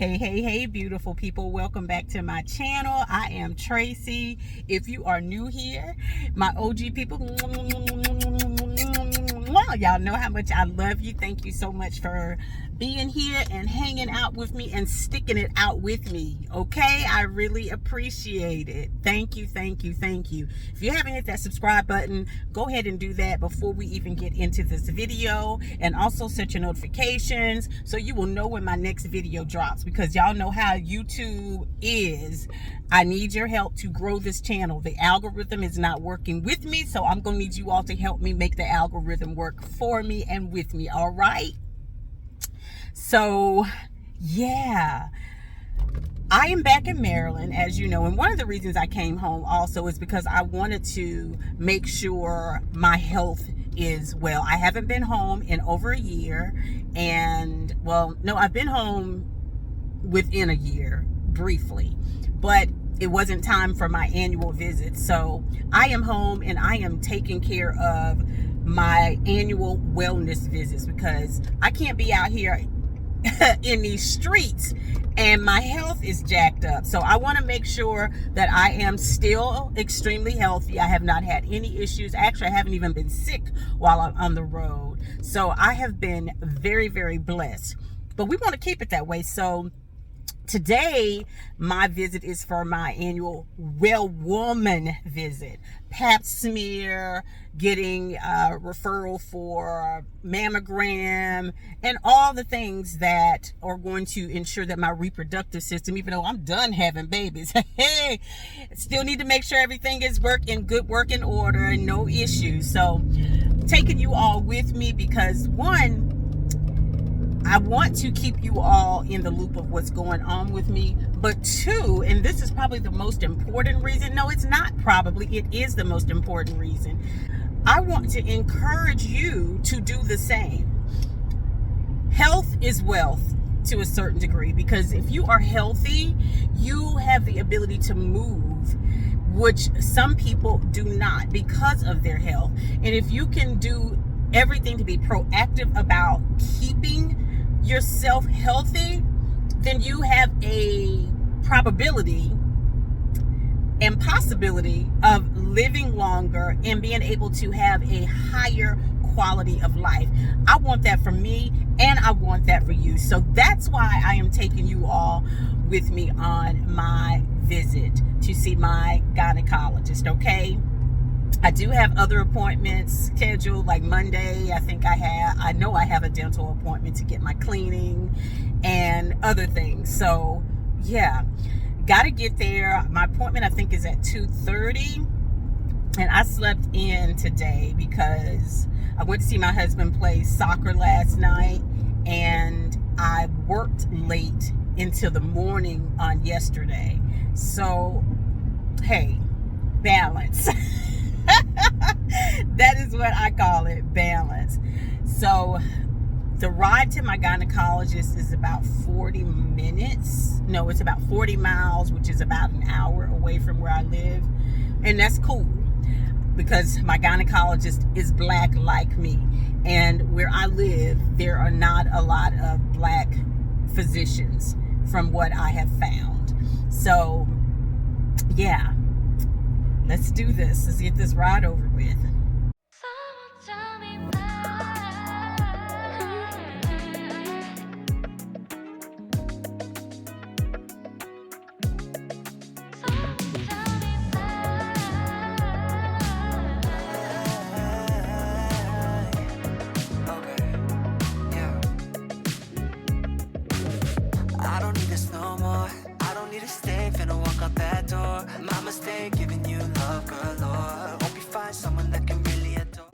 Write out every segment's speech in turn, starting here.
Hey, beautiful people. Welcome back to my channel. I am Tracy. If you are new here, my OG people, y'all know how much I love you. Thank you so much for being here and hanging out with me and sticking it out with me. Okay? I really appreciate it. Thank you. If you haven't hit that subscribe button, go ahead and do that before we even get into this video. And also set your notifications so you will know when my next video drops, because y'all know how YouTube is. I need your help to grow this channel. The algorithm is not working with me, so I'm gonna need you all to help me make the algorithm work for me and with me. All right? So yeah, I am back in Maryland, as you know, and one of the reasons I came home also is because I wanted to make sure my health is well. I haven't been home in over a year, and well, no, I've been home within a year briefly, but it wasn't time for my annual visit. So I am home and I am taking care of my annual wellness visits, because I can't be out here in these streets and my health is jacked up. So I want to make sure that I am still extremely healthy. I have not had any issues. Actually, I haven't even been sick while I'm on the road. So I have been very, very blessed. But we want to keep it that way. So today, my visit is for my annual well woman visit. Pap smear, getting a referral for mammogram, and all the things that are going to ensure that my reproductive system, even though I'm done having babies, hey, still need to make sure everything is in good working order and no issues. So taking you all with me because, one, I want to keep you all in the loop of what's going on with me. But two, and this is probably the most important reason. No, it's not probably. It is the most important reason. I want to encourage you to do the same. Health is wealth to a certain degree, because if you are healthy, you have the ability to move, which some people do not because of their health. And if you can do everything to be proactive about keeping yourself healthy, then you have a probability and possibility of living longer and being able to have a higher quality of life. I want that for me, and I want that for you. So that's why I am taking you all with me on my visit to see my gynecologist. Okay, I do have other appointments scheduled, like Monday. I know I have a dental appointment to get my cleaning and other things. So yeah, got to get there. My appointment, I think, is at 2:30, and I slept in today because I went to see my husband play soccer last night, and I worked late into the morning on yesterday. So hey, balance. That is what I call it, balance. So the ride to my gynecologist is about 40 minutes. No, it's about 40 miles, which is about an hour away from where I live. And that's cool, because my gynecologist is black like me. And where I live, there are not a lot of black physicians from what I have found. So yeah, let's do this. Let's get this ride over with. I don't need this no more. I don't need to stay, finna walk out that door. My mistake, giving you love galore. Hope you find someone that can really adore.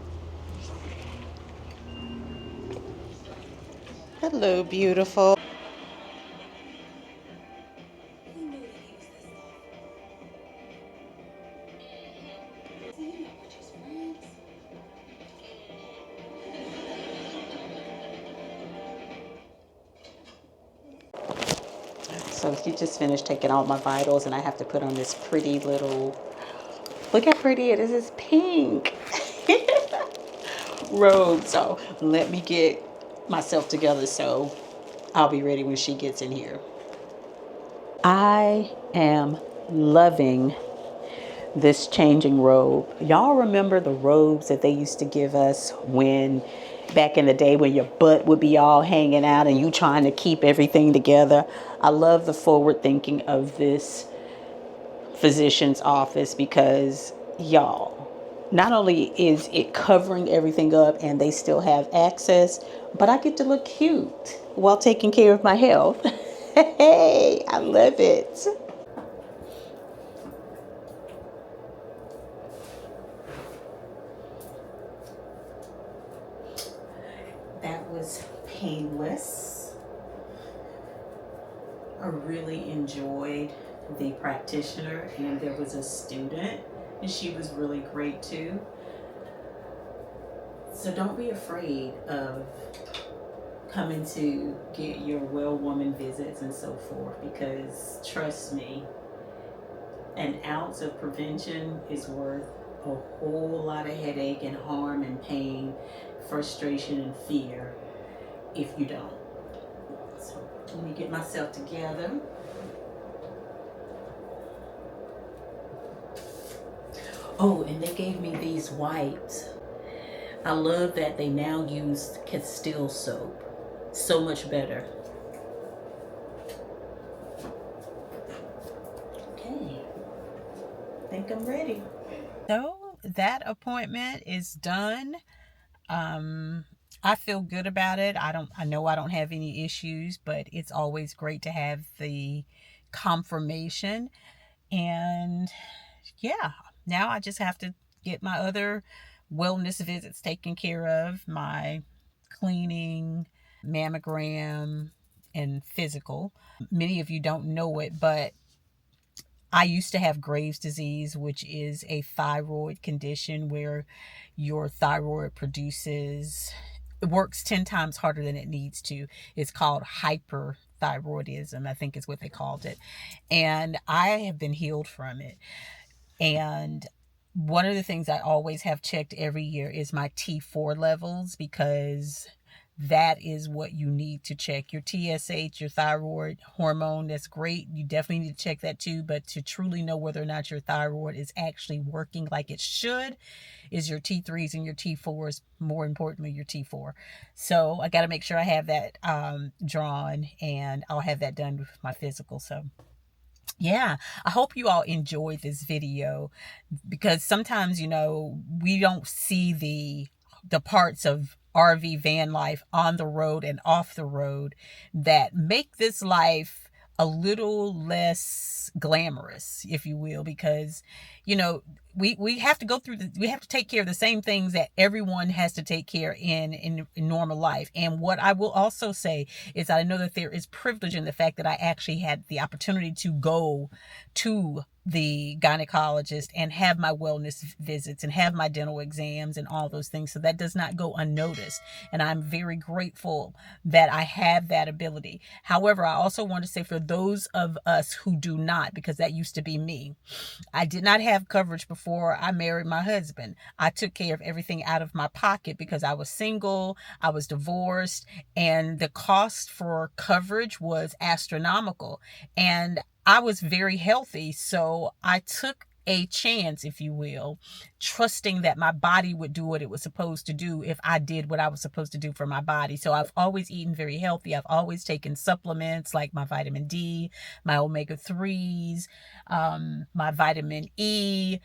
Hello, beautiful. So he just finished taking all my vitals, and I have to put on this pretty little, look how pretty it is. It's pink robe. So let me get myself together so I'll be ready when she gets in here. I am loving this changing robe. Y'all remember the robes that they used to give us when back in the day when your butt would be all hanging out and you trying to keep everything together? I love the forward thinking of this physician's office because y'all, not only is it covering everything up and they still have access, but I get to look cute while taking care of my health. Hey, I love it. That was painless. I really enjoyed the practitioner, and there was a student, and she was really great too. So don't be afraid of coming to get your well woman visits and so forth, because trust me, an ounce of prevention is worth a whole lot of headache and harm and pain, frustration and fear if you don't. So let me get myself together. Oh, and they gave me these wipes. I love that they now use Castile soap. So much better. Okay, I think I'm ready. So that appointment is done. I feel good about it. I know I don't have any issues, but it's always great to have the confirmation. And yeah, now I just have to get my other wellness visits taken care of, my cleaning, mammogram, and physical. Many of you don't know it, but I used to have Graves' disease, which is a thyroid condition where your thyroid produces, it works 10 times harder than it needs to. It's called hyperthyroidism, I think is what they called it. And I have been healed from it. And one of the things I always have checked every year is my T4 levels, because that is what you need to check. Your TSH, your thyroid hormone, that's great. You definitely need to check that too. But to truly know whether or not your thyroid is actually working like it should, is your T3s and your T4s, more importantly, your T4. So I got to make sure I have that drawn, and I'll have that done with my physical. So yeah, I hope you all enjoyed this video, because sometimes, we don't see the parts of RV van life on the road and off the road that make this life a little less glamorous, if you will, because we have to go through we have to take care of the same things that everyone has to take care in normal life. And what I will also say is I know that there is privilege in the fact that I actually had the opportunity to go to the gynecologist and have my wellness visits and have my dental exams and all those things. So that does not go unnoticed. And I'm very grateful that I have that ability. However, I also want to say, for those of us who do not, because that used to be me, I did not have coverage before I married my husband. I took care of everything out of my pocket because I was single, I was divorced, and the cost for coverage was astronomical. And I was very healthy, so I took a chance, if you will, trusting that my body would do what it was supposed to do if I did what I was supposed to do for my body. So I've always eaten very healthy. I've always taken supplements like my vitamin D, my omega-3s, my vitamin E,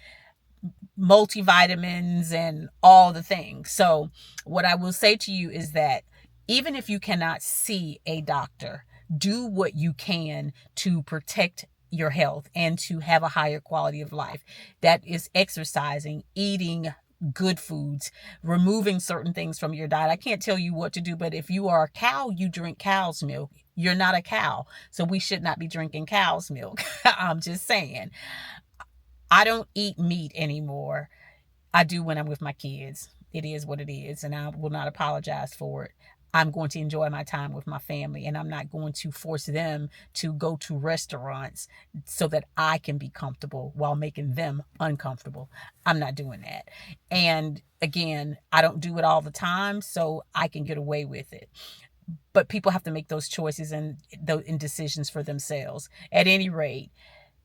multivitamins, and all the things. So what I will say to you is that even if you cannot see a doctor, do what you can to protect your health and to have a higher quality of life. That is exercising, eating good foods, removing certain things from your diet. I can't tell you what to do, but if you are a cow, you drink cow's milk. You're not a cow, so we should not be drinking cow's milk. I'm just saying. I don't eat meat anymore. I do when I'm with my kids. It is what it is, and I will not apologize for it. I'm going to enjoy my time with my family, and I'm not going to force them to go to restaurants so that I can be comfortable while making them uncomfortable. I'm not doing that. And again, I don't do it all the time, so I can get away with it. But people have to make those choices and those decisions for themselves. At any rate,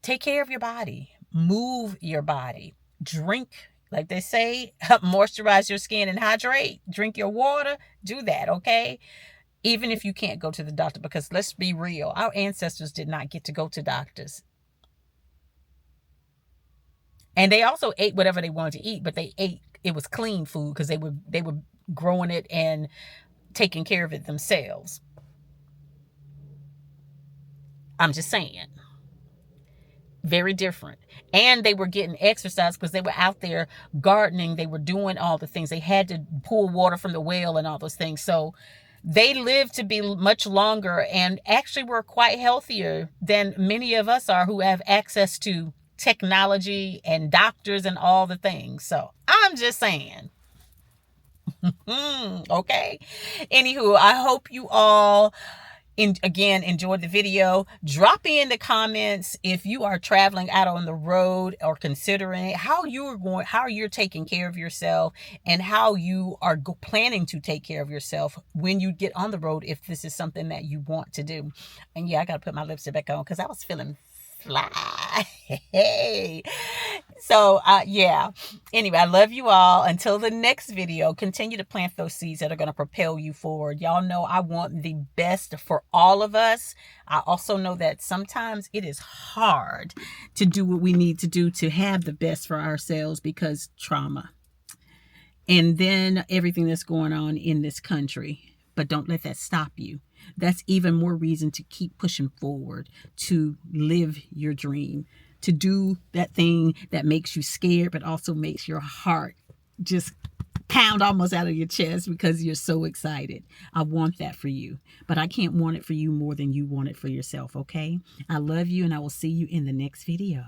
take care of your body, move your body, drink, like they say, moisturize your skin and hydrate, drink your water, do that, okay? Even if you can't go to the doctor, because let's be real, our ancestors did not get to go to doctors. And they also ate whatever they wanted to eat, but they ate, it was clean food because they were growing it and taking care of it themselves. I'm just saying. Very different. And they were getting exercise because they were out there gardening. They were doing all the things. They had to pull water from the well and all those things. So they lived to be much longer and actually were quite healthier than many of us are who have access to technology and doctors and all the things. So I'm just saying. Okay. Anywho, I hope you all again enjoyed the video. Drop in the comments if you are traveling out on the road or considering how you're taking care of yourself and how you are planning to take care of yourself when you get on the road, if this is something that you want to do. And yeah, I gotta put my lipstick back on because I was feeling fly. Hey. So yeah, anyway, I love you all. Until the next video, continue to plant those seeds that are going to propel you forward. Y'all know I want the best for all of us. I also know that sometimes it is hard to do what we need to do to have the best for ourselves because trauma and then everything that's going on in this country. But don't let that stop you. That's even more reason to keep pushing forward, to live your dream, to do that thing that makes you scared, but also makes your heart just pound almost out of your chest because you're so excited. I want that for you, but I can't want it for you more than you want it for yourself, okay? I love you, and I will see you in the next video.